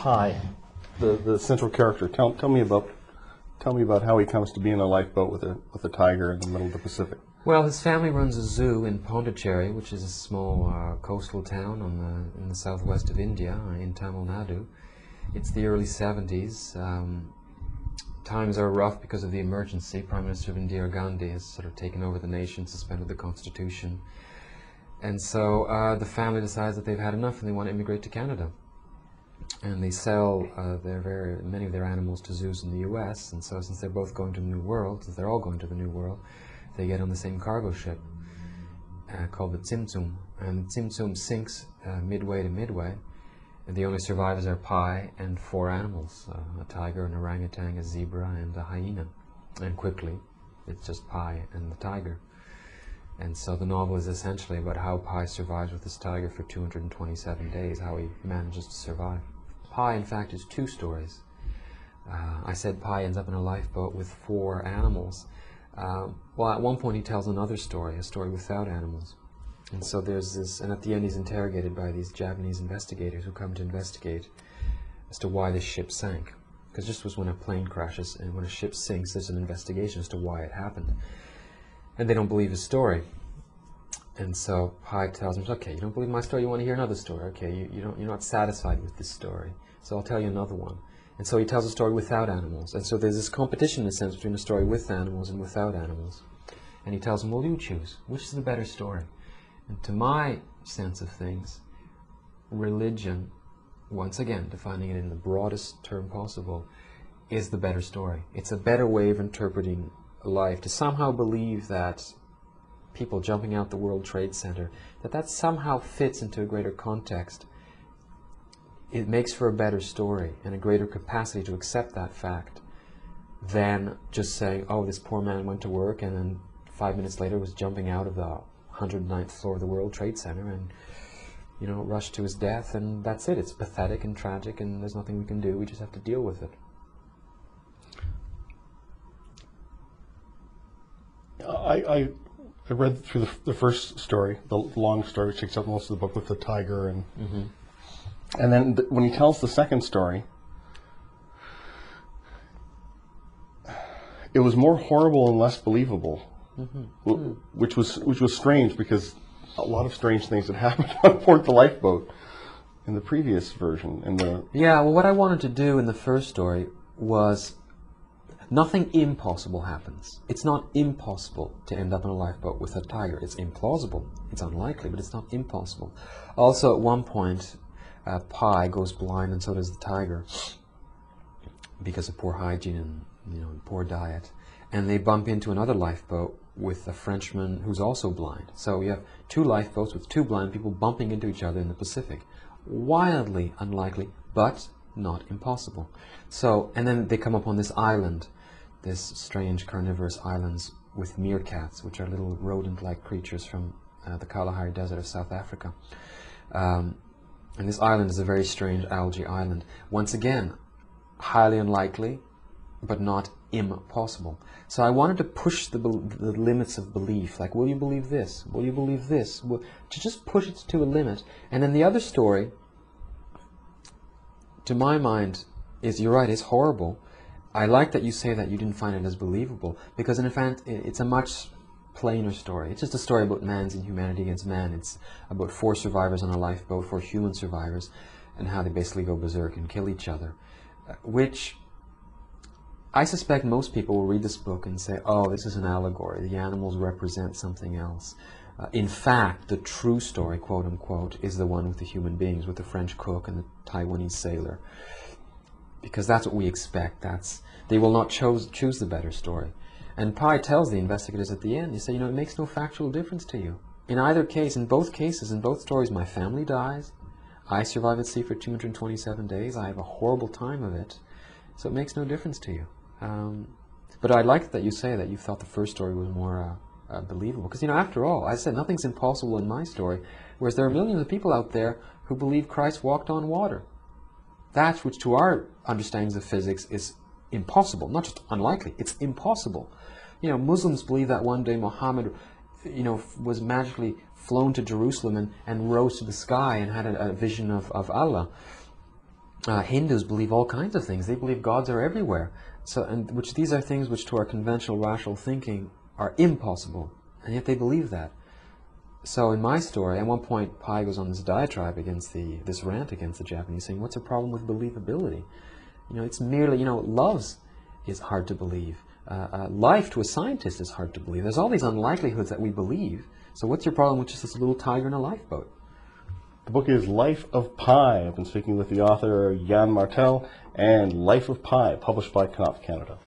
Pi, the central character. Tell me about how he comes to be in a lifeboat with a tiger in the middle of the Pacific. Well, his family runs a zoo in Pondicherry, which is a small coastal town in the southwest of India, in Tamil Nadu. It's the early 70s. Times are rough because of the emergency. Prime Minister Indira Gandhi has sort of taken over the nation, suspended the constitution. And so the family decides that they've had enough and they want to immigrate to Canada. And they sell many of their animals to zoos in the US. And so since they're both going to the New World, since they're all going to the New World, they get on the same cargo ship called the Tsimtsum. And the Tsimtsum sinks midway to midway. And the only survivors are Pi and 4 animals, a tiger, an orangutan, a zebra, and a hyena. And quickly, it's just Pi and the tiger. And so the novel is essentially about how Pi survives with this tiger for 227 days, how he manages to survive. Pi, in fact, is 2 stories. I said Pi ends up in a lifeboat with 4 animals. Well, at one point he tells another story, a story without animals. And so there's this, and at the end he's interrogated by these Japanese investigators who come to investigate as to why this ship sank. Because just was when a plane crashes and when a ship sinks, there's an investigation as to why it happened. And they don't believe his story. And so Pi tells him, okay, you don't believe my story, you want to hear another story. Okay, you're not satisfied with this story, so I'll tell you another one. And so he tells a story without animals. And so there's this competition, in a sense, between a story with animals and without animals. And he tells him, well, you choose. Which is the better story? And to my sense of things, religion, once again, defining it in the broadest term possible, is the better story. It's a better way of interpreting life, to somehow believe that people jumping out the World Trade Center, that somehow fits into a greater context. It makes for a better story and a greater capacity to accept that fact than just saying, oh, this poor man went to work and then 5 minutes later was jumping out of the 109th floor of the World Trade Center and, you know, rushed to his death, and that's it. It's pathetic and tragic and there's nothing we can do. We just have to deal with it. I read through the first story, the long story, which takes up most of the book, with the tiger, and and then when he tells the second story, it was more horrible and less believable, which was strange, because a lot of strange things had happened on board the lifeboat in the previous version. Yeah, well, what I wanted to do in the first story was, nothing impossible happens. It's not impossible to end up in a lifeboat with a tiger. It's implausible. It's unlikely, but it's not impossible. Also, at one point, Pi goes blind, and so does the tiger, because of poor hygiene and poor diet. And they bump into another lifeboat with a Frenchman who's also blind. So you have 2 lifeboats with 2 blind people bumping into each other in the Pacific. Wildly unlikely, but not impossible. So, and then they come upon this island, this strange carnivorous islands with meerkats, which are little rodent-like creatures from the Kalahari Desert of South Africa. And this island is a very strange algae island. Once again, highly unlikely, but not impossible. So I wanted to push the limits of belief. Like, will you believe this? Will you believe this? To just push it to a limit. And then the other story, to my mind, is, you're right, it's horrible. I like that you say that you didn't find it as believable, because in fact it's a much plainer story. It's just a story about man's inhumanity against man. It's about 4 survivors on a lifeboat, 4 human survivors, and how they basically go berserk and kill each other. Which I suspect most people will read this book and say, oh, this is an allegory. The animals represent something else. In fact, the true story, quote unquote, is the one with the human beings, with the French cook and the Taiwanese sailor. Because that's what we expect. They will not choose the better story. And Pi tells the investigators at the end, he said, it makes no factual difference to you. In either case, in both cases, in both stories, my family dies. I survive at sea for 227 days. I have a horrible time of it. So it makes no difference to you. But I like that you say that you thought the first story was more believable. Because, after all, I said nothing's impossible in my story, whereas there are millions of people out there who believe Christ walked on water. That which to our understandings of physics is impossible, not just unlikely, it's impossible. Muslims believe that one day Muhammad, was magically flown to Jerusalem and rose to the sky and had a vision of Allah. Hindus believe all kinds of things. They believe gods are everywhere. So, and which these are things which to our conventional rational thinking are impossible, and yet they believe that. So in my story, at one point, Pi goes on this diatribe against this rant against the Japanese, saying, "What's the problem with believability? It's merely, love is hard to believe. Life to a scientist is hard to believe. There's all these unlikelihoods that we believe. So what's your problem with just this little tiger in a lifeboat?" The book is Life of Pi. I've been speaking with the author, Yann Martel, and Life of Pi, published by Knopf Canada.